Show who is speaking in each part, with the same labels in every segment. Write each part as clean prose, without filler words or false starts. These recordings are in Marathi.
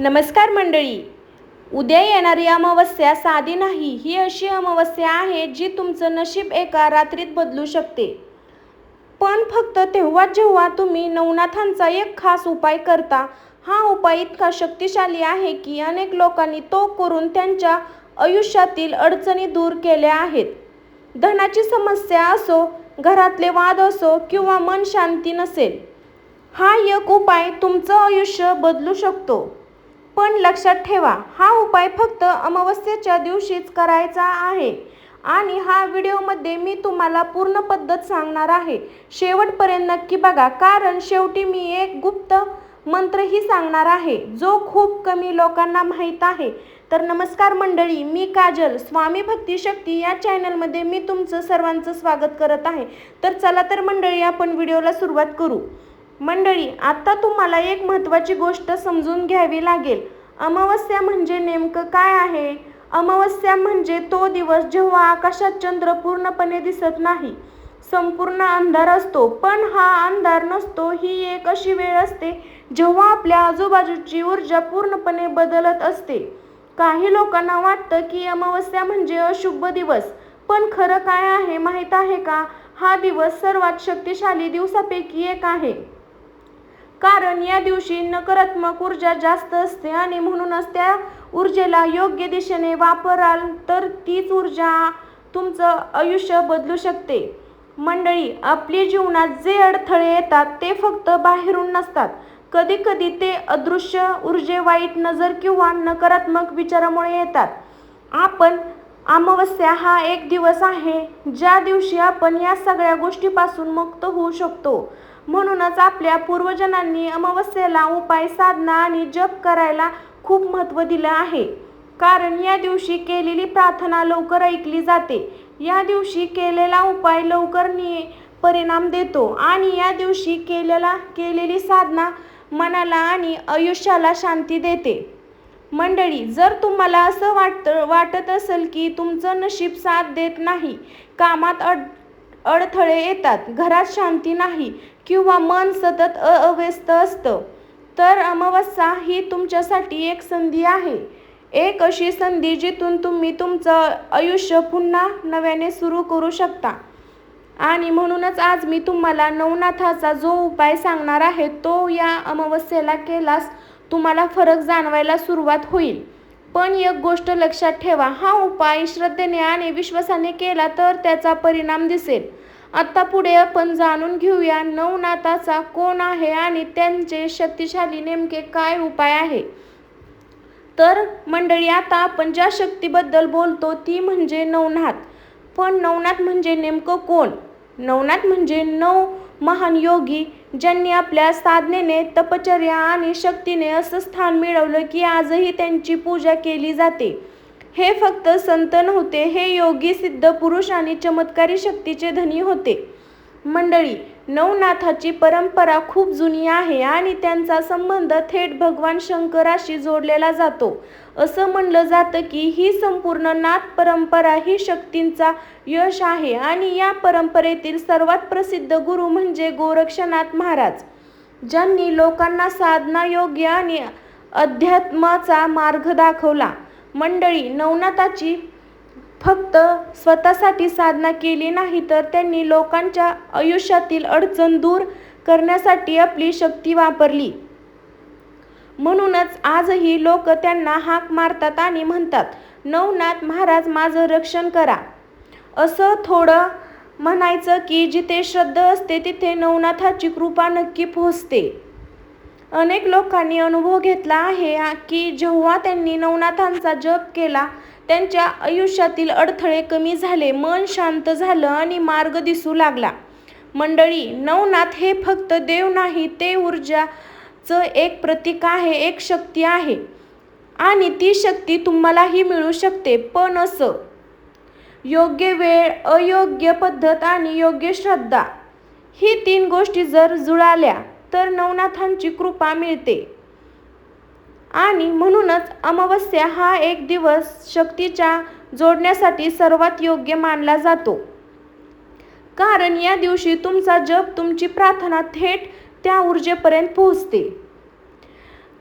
Speaker 1: नमस्कार मंडळी. उद्या येणारी अमावस्या साधी नाही. ही अशी अमावस्या आहे जी तुमचं नशीब एका रात्रीत बदलू शकते. पण फक्त तेव्हाच जेव्हा तुम्ही नवनाथांचा एक खास उपाय करता. हा उपाय इतका शक्तिशाली आहे की अनेक लोकांनी तो करून त्यांच्या आयुष्यातील अडचणी दूर केल्या आहेत. धनाची समस्या असो, घरातले वाद असो किंवा मन शांती नसेल, हा एक उपाय तुमचं आयुष्य बदलू शकतो. पण लक्षात ठेवा, हा उपाय फक्त अमावस्येच्या दिवशीच करायचा आहे आणि हा व्हिडिओमध्ये मी तुम्हाला पूर्ण पद्धत सांगणार आहे. शेवटपर्यंत नक्की बघा, कारण शेवटी मी एक गुप्त मंत्रही सांगणार आहे जो खूप कमी लोकांना माहीत आहे. तर नमस्कार मंडळी, मी काजल, स्वामी भक्ती शक्ती या चॅनलमध्ये मी तुमचं सर्वांचं स्वागत करत आहे. तर चला तर मंडळी, आपण व्हिडिओला सुरुवात करू. मंडळी, आता तुम्हाला एक महत्त्वाची गोष्ट समजून घ्यावी लागेल. अमावस्या म्हणजे नेमकं काय आहे? अमावस्या म्हणजे तो दिवस जेव्हा आकाशात चंद्र पूर्णपणे दिसत नाही, संपूर्ण अंधार असतो. पण हा अंधार नसतो. ही एक अशी वेळ असते जेव्हा आपल्या आजूबाजूची ऊर्जा पूर्णपणे बदलत असते. काही लोकांना वाटतं की अमावस्या म्हणजे अशुभ दिवस, पण खरं काय आहे माहीत आहे का? हा दिवस सर्वात शक्तिशाली दिवसापैकी एक आहे. कारण या दिवशी नकारात्मक ऊर्जा जास्त असते आणि म्हणूनच त्या ऊर्जेला योग्य दिशेने वापराल तर तीच ऊर्जा तुमचं आयुष्य बदलू शकते. मंडळी, आपल्या जीवनात जे अडथळे येतात ते फक्त बाहेरून नसतात. कधी कधी ते अदृश्य ऊर्जे, वाईट नजर किंवा नकारात्मक विचारामुळे येतात. अमावस्या हा एक दिवस आहे ज्या दिवशी आपण या सगळ्या गोष्टीपासून मुक्त होऊ शकतो. म्हणूनच आपल्या पूर्वजांनी अमावस्येला उपाय, साधना आणि जप करायला खूप महत्त्व दिलं आहे. कारण या दिवशी केलेली प्रार्थना लवकर ऐकली जाते. या दिवशी केलेला उपाय लवकर परिणाम देतो आणि या दिवशी केलेली साधना मनाला आणि आयुष्याला शांती देते. मंडळी, जर तुम्हाला असं वाटत असेल की तुमचं नशीब साथ देत नाही, कामात अडथळे येतात, घरात शांती नाही किंवा मन सतत अव्यस्त असतं, तर अमावस्या ही तुमच्यासाठी एक संधी आहे. एक अशी संधी जिथून तुम्ही तुमचं आयुष्य पुन्हा नव्याने सुरू करू शकता. आणि म्हणूनच आज मी तुम्हाला नवनाथाचा जो उपाय सांगणार आहे तो या अमावस्येला केल्यास तुम्हाला फरक जाणवायला सुरुवात होईल. पण एक गोष्ट लक्षात ठेवा, हा उपाय श्रद्धेने आणि विश्वासाने केला तर त्याचा परिणाम दिसेल. आता पुढे आपण जाणून घेऊया नवनाथाचा कोण आहे आणि त्यांचे शक्तिशाली नेमके काय उपाय आहे. तर मंडळी, आता आपण ज्या शक्तीबद्दल बोलतो ती म्हणजे नवनाथ. पण नवनाथ म्हणजे नेमकं कोण? नवनाथ म्हणजे 9 महान योगी ज्यांनी आपल्या साधनेने, तपश्चर्या आणि शक्तीने असं स्थान मिळवलं की आजही त्यांची पूजा केली जाते. हे फक्त संत नव्हते, हे योगी, सिद्ध पुरुष आणि चमत्कारी शक्तीचे धनी होते. मंडळी, नवनाथाची परंपरा खूप जुनी आहे आणि त्यांचा संबंध थेट भगवान शंकराशी जोडलेला जातो. असं म्हणलं जातं की ही संपूर्ण नाथ परंपरा ही शक्तींचा यश आहे आणि या परंपरेतील सर्वात प्रसिद्ध गुरु म्हणजे गोरक्षनाथ महाराज, ज्यांनी लोकांना साधना, योग्य आणि अध्यात्माचा मार्ग दाखवला. मंडळी, नवनाथाची फक्त स्वतःसाठी साधना केली नाही, तर त्यांनी लोकांच्या आयुष्यातील अडचण दूर करण्यासाठी आपली शक्ती वापरली. म्हणूनच आजही लोक त्यांना हाक मारतात आणि म्हणतात, नवनाथ महाराज माझं रक्षण करा. असं थोडं म्हणायचं की जिथे श्रद्धा असते तिथे नवनाथाची कृपा नक्की पोहोचते. अनेक लोकांनी अनुभव घेतला आहे की जेव्हा त्यांनी नवनाथांचा जप केला त्यांच्या आयुष्यातील अडथळे कमी झाले, मन शांत झालं आणि मार्ग दिसू लागला. मंडळी, नवनाथ हे फक्त देव नाही, ते ऊर्जाचं एक प्रतीक आहे, एक शक्ती आहे आणि ती शक्ती तुम्हालाही मिळू शकते. पण असं योग्य वेळ, अयोग्य पद्धत आणि योग्य श्रद्धा, ही 3 गोष्टी जर जुळाल्या तर नवनाथांची कृपा मिळते. आणि म्हणूनच अमावस्या हा एक दिवस शक्तीच्या जोडण्यासाठी सर्वात योग्य मानला जातो. कारण या दिवशी तुमचा जप, तुमची प्रार्थना थेट त्या ऊर्जेपर्यंत पोहोचते.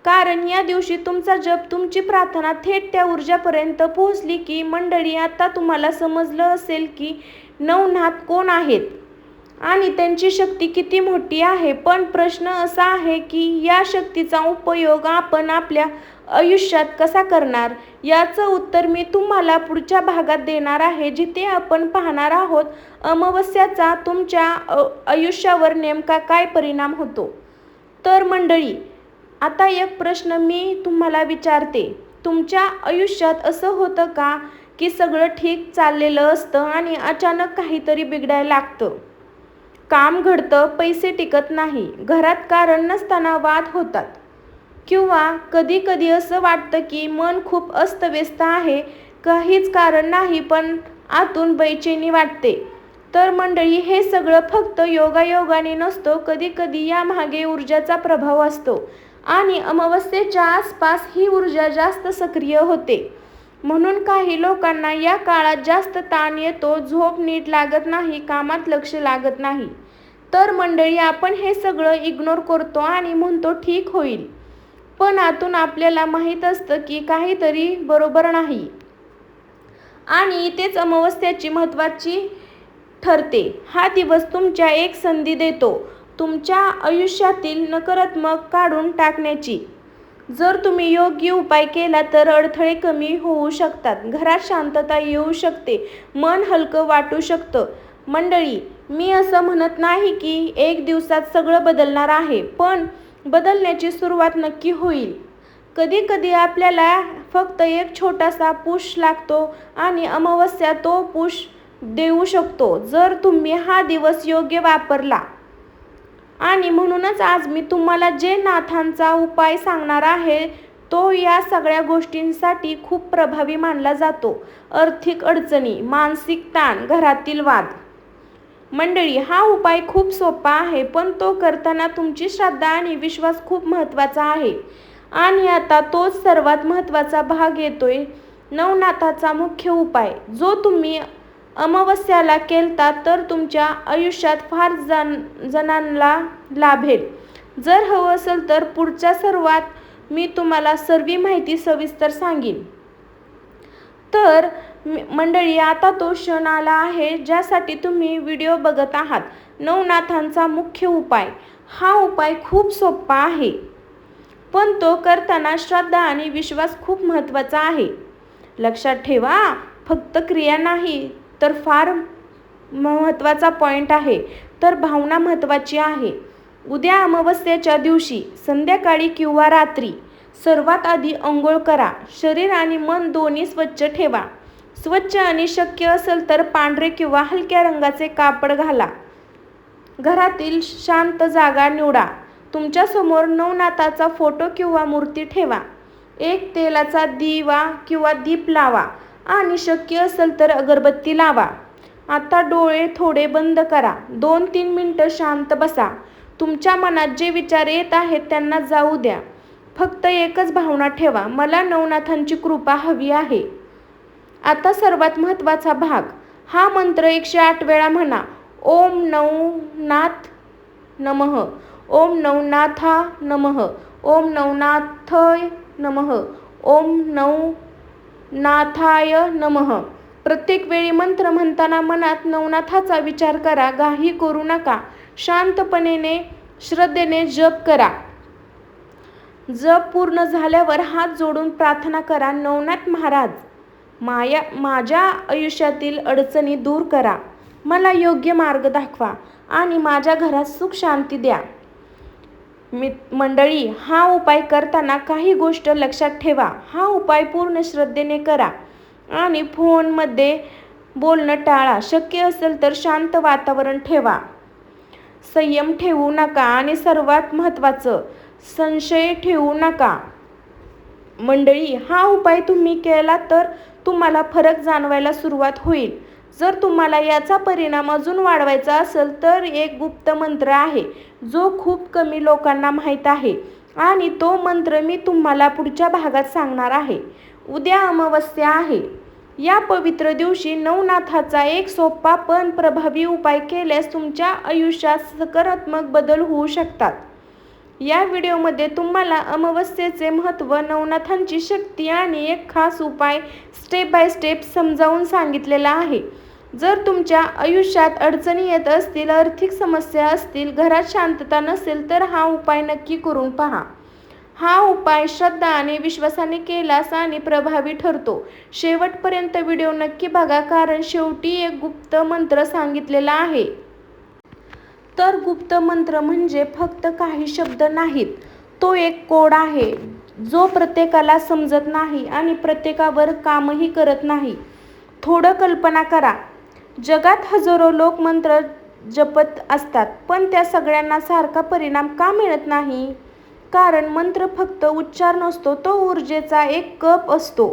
Speaker 1: कारण या दिवशी तुमचा जप, तुमची प्रार्थना थेट त्या ऊर्जापर्यंत पोहोचली की मंडळी, आता तुम्हाला समजलं असेल की नवनाथ कोण आहेत आणि त्यांची शक्ती किती मोठी आहे. पण प्रश्न असा आहे की या शक्तीचा उपयोग आपण आपल्या आयुष्यात कसा करणार, याचं उत्तर मी तुम्हाला पुढच्या भागात देणार आहे, जिथे आपण पाहणार आहोत अमावस्याचा तुमच्या आयुष्यावर नेमका काय परिणाम होतो. तर मंडळी, आता एक प्रश्न मी तुम्हाला विचारते. तुमच्या आयुष्यात असं होतं का की सगळं ठीक चाललेलं असतं आणि अचानक काहीतरी बिघडायला लागतं? काम घडतं, पैसे टिकत नाही, घरात कारण नसताना वाद होतात, किंवा कधी कधी असं वाटतं की मन खूप अस्तव्यस्त आहे, काहीच कारण नाही पण आतून बेचैनी वाटते. तर मंडळी, हे सगळं फक्त योगायोगाने नसतो. कधी कधी यामागे ऊर्जाचा प्रभाव असतो आणि अमावस्येच्या आसपास ही ऊर्जा जास्त सक्रिय होते. म्हणून काही लोकांना या काळात जास्त ताण येतो, झोप नीट लागत नाही, कामात लक्ष लागत नाही. तर मंडळी, आपण हे सगळं इग्नोर करतो आणि म्हणतो ठीक होईल, पण आतून आपल्याला माहीत असतं की काहीतरी बरोबर नाही. आणि इथेच अमावस्याची महत्त्वाची ठरते. हा दिवस तुमच्या एक संधी देतो तुमच्या आयुष्यातील नकारात्मक काढून टाकण्याची. जर तुम्ही योग्य उपाय केला तर अडथळे कमी होऊ शकतात, घरात शांतता येऊ शकते, मन हलकं वाटू शकतं. मंडळी, मी असं म्हणत नाही की एक दिवसात सगळं बदलणार आहे, पण बदलण्याची सुरुवात नक्की होईल. कधी कधी आपल्याला फक्त एक छोटासा पुश लागतो आणि अमावस्या तो पुश देऊ शकतो, जर तुम्ही हा दिवस योग्य वापरला. आणि म्हणूनच आज मी तुम्हाला जे नाथांचा उपाय सांगणार आहे तो या सगळ्या गोष्टींसाठी खूप प्रभावी मानला जातो. आर्थिक अडचणी, मानसिक ताण, घरातील वाद. मंडळी, हा उपाय खूप सोपा आहे, पण तो करताना तुमची श्रद्धा आणि विश्वास खूप महत्त्वाचा आहे. आणि आता तोच सर्वात महत्त्वाचा भाग येतोय, नवनाथाचा मुख्य उपाय, जो तुम्ही अमावस्याला केलता तर तुमच्या आयुष्यात फार जणांना लाभेल. जर हवं असेल तर पुढच्या सर्वात मी तुम्हाला सर्व माहिती सविस्तर सांगेन. तर मंडळी, आता तो क्षण आला आहे ज्यासाठी तुम्ही व्हिडिओ बघत आहात. नवनाथांचा मुख्य उपाय. हा उपाय खूप सोपा आहे, पण तो करताना श्रद्धा आणि विश्वास खूप महत्त्वाचा आहे. लक्षात ठेवा, फक्त क्रिया नाही तर फार महत्त्वाचा पॉईंट आहे, तर भावना महत्त्वाची आहे. उद्या अमावस्येच्या दिवशी संध्याकाळी किंवा रात्री सर्वात आधी अंघोळ करा. शरीर आणि मन दोन्ही स्वच्छ ठेवा. स्वच्छ आणि शक्य असेल तर पांढरे किंवा हलक्या रंगाचे कापड घाला. घरातील शांत जागा निवडा. तुमच्यासमोर नवनाथाचा फोटो किंवा मूर्ती ठेवा. एक तेलाचा दिवा किंवा दीप लावा आणि शक्य असेल तर अगरबत्ती लावा. आता डोळे थोडे बंद करा. 2-3 मिनिटं शांत बसा. तुमच्या मनात जे विचार येत आहेत त्यांना जाऊ द्या. फक्त एकच भावना ठेवा, मला नवनाथांची कृपा हवी आहे. आता सर्वात महत्त्वाचा भाग. हा मंत्र 108 वेळा म्हणा. ओम नवनाथ नमः, ओम नवनाथा नमः, ओम नवनाथाय नमः, ओम नवनाथाय नमः. प्रत्येक वेळी मंत्र म्हणताना मनात नवनाथाचा विचार करा. घाई करू नका. शांतपणे श्रद्धेने जप करा. जप पूर्ण झाल्यावर हात जोडून प्रार्थना करा. नवनाथ महाराज, माझ्या आयुष्यातील अडचणी दूर करा, मला योग्य मार्ग दाखवा आणि माझ्या घरात सुख शांती द्या. मंडळी, हा उपाय करताना काही गोष्ट लक्षात ठेवा. हा उपाय पूर्ण श्रद्धेने करा आणि फोनमध्ये बोलणं टाळा. शक्य असेल तर शांत वातावरण ठेवा. संयम ठेवू नका आणि सर्वात महत्त्वाचं, संशय ठेवू नका. मंडळी, हा उपाय तुम्ही केला तर तुम्हाला फरक जाणवायला सुरुवात होईल. जर तुम्हाला याचा परिणाम अजून वाढवायचा असेल तर एक गुप्त मंत्र आहे जो खूप कमी लोकांना माहीत आहे आणि तो मंत्र मी तुम्हाला पुढच्या भागात सांगणार आहे. उद्या अमावस्या आहे. या पवित्र दिवशी नवनाथाचा एक सोपा पण प्रभावी उपाय केल्यास तुमच्या आयुष्यात सकारात्मक बदल होऊ शकतात. या व्हिडिओमध्ये तुम्हाला अमावस्येचे महत्त्व, नवनाथांची शक्ती आणि एक खास उपाय स्टेप बाय स्टेप समजावून सांगितलेला आहे. जर तुमच्या आयुष्यात अडचणी येत असतील, आर्थिक समस्या असतील, घरात शांतता नसेल तर हा उपाय नक्की करून पहा. हा उपाय श्रद्धा आणि विश्वासाने केलास आणि प्रभावी ठरतो. शेवटपर्यंत व्हिडिओ नक्की बघा, कारण शेवटी एक गुप्त मंत्र सांगितलेला आहे. तर गुप्त मंत्र म्हणजे फक्त काही शब्द नाहीत, तो एक कोड आहे जो प्रत्येकाला समजत नाही आणि प्रत्येकावर कामही करत नाही. थोडं कल्पना करा, जगात हजारो लोक मंत्र जपत असतात, पण त्या सगळ्यांना सारखा परिणाम का मिळत नाही? कारण मंत्र फक्त उच्चार नसतो, तो ऊर्जेचा एक कप असतो.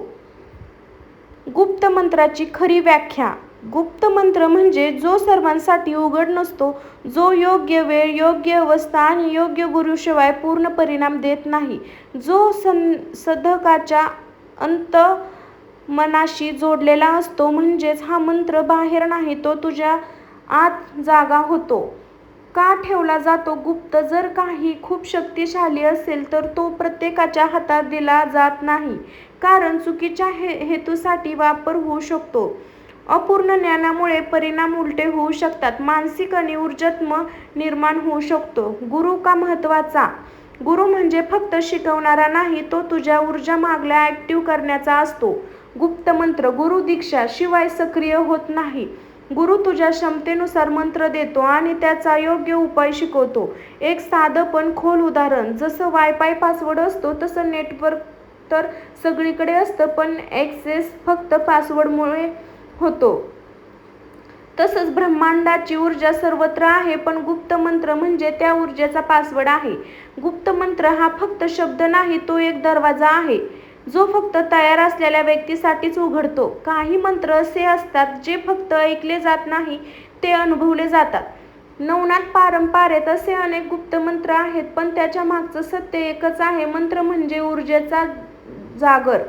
Speaker 1: गुप्त मंत्राची खरी व्याख्या. गुप्त मंत्र म्हणजे जो सर्वांसाठी उघड नसतो, जो योग्य वेळ, योग्य अवस्था आणि योग्य गुरुशिवाय पूर्ण परिणाम देत नाही, जो साधकाच्या अंतर्मनाशी जोडलेला असतो. म्हणजेच हा मंत्र बाहेर नाही, तो तुझ्या आत जागा होतो. का ठेवला जातो गुप्त? जर काही खूप शक्तिशाली असेल तर तो प्रत्येकाच्या हातात दिला जात नाही, कारण चुकीच्या हेतूसाठी वापर होऊ शकतो. अपूर्ण ज्ञानामुळे परिणाम उलटे होऊ शकतात. मानसिक आणि ऊर्जात्मक निर्माण होऊ शकतो. गुरु का महत्त्वाचा? गुरु म्हणजे फक्त शिकवणारा नाही, तो तुझ्या ऊर्जा मागल्या ॲक्टिव्ह करण्याचा असतो. गुप्त मंत्र गुरु दीक्षा शिवाय सक्रिय होत नाही. गुरु तुझ्या क्षमतेनुसार मंत्र देतो आणि त्याचा योग्य उपाय शिकवतो. एक साधं पण खोल उदाहरण, जसं वायफाय पासवर्ड असतो तसं नेटवर्क तर सगळीकडे असतं, पण ॲक्सेस फक्त पासवर्डमुळे होतो. तसंच ब्रह्मांडाची ऊर्जा सर्वत्र आहे, पण गुप्त मंत्र म्हणजे त्या ऊर्जेचा पासवर्ड आहे. गुप्त मंत्र हा फक्त शब्द नाही, तो एक दरवाजा आहे जो फक्त तयार असलेल्या व्यक्तीसाठीच उघडतो. काही मंत्र असे असतात जे फक्त ऐकले जात नाही, ते अनुभवले जातात. नवनाथ पारंपरेत असे अनेक गुप्त मंत्र आहेत, पण त्याच्या मागचं सत्य एकच आहे. मंत्र म्हणजे ऊर्जेचा जागर,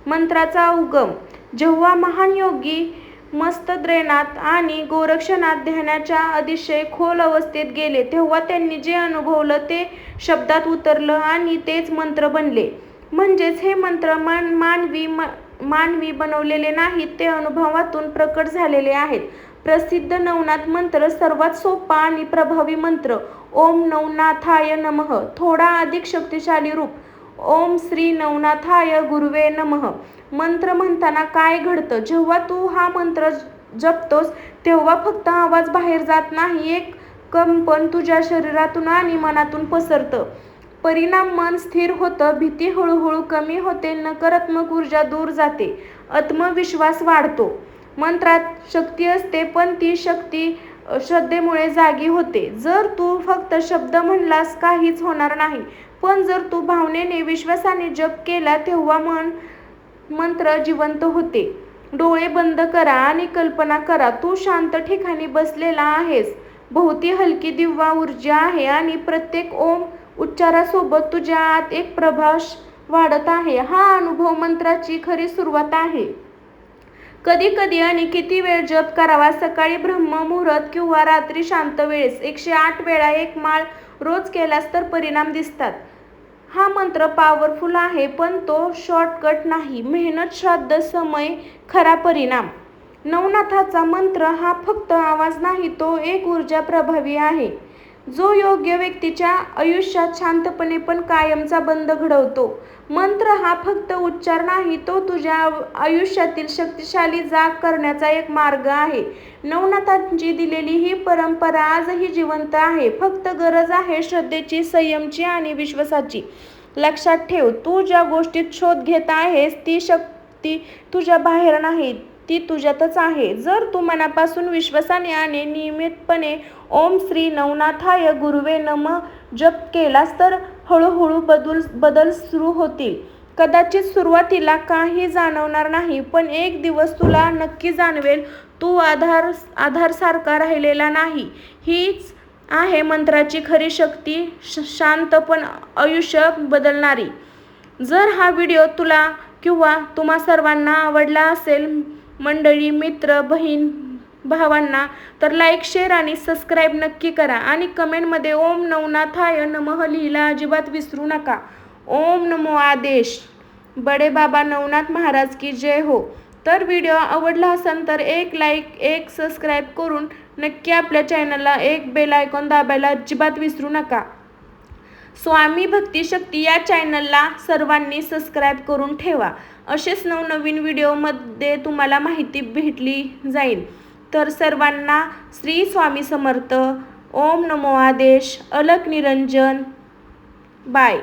Speaker 1: मंत्राचा उगम. जेव्हा महान योगी मस्तद्रैनाथ आणि गोरक्षनाथ ध्यानाच्या अतिशय खोल अवस्थेत गेले, तेव्हा त्यांनी जे अनुभवलं ते शब्दात उतरलं आणि तेच मंत्र बनले. म्हणजेच हे मंत्र मानवी बनवलेले नाहीत, ते अनुभवातून प्रकट झालेले आहेत. प्रसिद्ध नवनाथ मंत्र. सर्वात सोपा आणि प्रभावी मंत्र ओम नवनाथाय नमः. थोडा अधिक शक्तिशाली रूप ओम श्री नवनाथाय गुरुवे नमः. मंत्र म्हणताना काय घडतं? जेव्हा तू हा मंत्र जपतोस तेव्हा फक्त आवाज बाहेर जात नाही, एक कंपन तुझ्या शरीरातून आणि मनातून पसरतं. परिणाम मन स्थिर होतं, भीती हळूहळू कमी होते, नकारात्मक ऊर्जा दूर जाते, आत्मविश्वास वाढतो. मंत्रात शक्ती असते, पण ती शक्ती श्रद्धेमुळे जागी होते. जर तू फक्त शब्द म्हणलास काहीच होणार नाही, पण जर तू भावनेने, विश्वासाने जप केला तेव्हा मंत्र जिवंत होते. डोळे बंद करा आणि कल्पना करा, तू शांत ठिकाणी बसलेला आहेस. भोवती हलकी दिव्या ऊर्जा आहे आणि प्रत्येक ओम उच्चारासोबत तुझ्या आत एक प्रकाश वाढत आहे. हा अनुभव मंत्राची खरी सुरुवात आहे. कधी कधी आणि किती वेळ जप करावा? सकाळी ब्रह्म मुहूर्त किंवा रात्री शांत वेळेस 108 वेळा एक माळ रोज केलास तर परिणाम दिसतात. हा मंत्र पॉवरफुल आहे, पण तो शॉर्टकट नाही. मेहनत, श्राद्ध, समय, खरा परिणाम. नवनाथाचा मंत्र हा फक्त आवाज नाही, तो एक ऊर्जा प्रभावी आहे जो योग्य व्यक्तीच्या आयुष्यात शांतपणे पण कायमचा बंद घडवतो. मंत्र हा फक्त उच्चार नाही, तो तुझ्या आयुष्यातील शक्तिशाली जाग करण्याचा एक मार्ग आहे. नवनाथांची दिलेली ही परंपरा आजही जिवंत आहे. फक्त गरज आहे श्रद्धेची, संयमाची आणि विश्वासाची. लक्षात ठेव, तू ज्या गोष्टीत शोध घेत आहेस ती शक्ती तुझ्या बाहेर नाही, ती तुझ्यातच आहे. जर तू मनापासून, विश्वासाने आणि नियमितपणे ओम श्री नवनाथाय गुरुवे नमः जप केलास तर हळूहळू बदल सुरू होतील. कदाचित सुरुवातीला काही जाणवणार नाही, पण एक दिवस तुला नक्की जाणवेल, तू आधारसारखा राहिलेला नाही. हीच आहे मंत्राची खरी शक्ती, शांत पण आयुष्य बदलणारी. जर हा व्हिडिओ तुला किंवा तुम्हा सर्वांना आवडला असेल, मंडळी, मित्र, बहीण, भावांना, तर लाईक, शेअर आणि सबस्क्राईब नक्की करा आणि कमेंटमध्ये ओम नवनाथाय नमः लिहायला अजिबात विसरू नका. ओम नमो आदेश. बडे बाबा नवनाथ महाराज की जय हो. तर व्हिडिओ आवडला असेल तर एक लाईक, एक सबस्क्राईब करून नक्की आपल्या चॅनलला एक बेल आयकॉन दाबायला अजिबात विसरू नका. स्वामी भक्ती शक्ती या चॅनलला सर्वांनी सबस्क्राईब करून ठेवा. असेच नवनवीन व्हिडिओमध्ये तुम्हाला माहिती भेटली जाईल. तर सर्वांना श्री स्वामी समर्थ. ओम नमो आदेश. अलख निरंजन. बाय.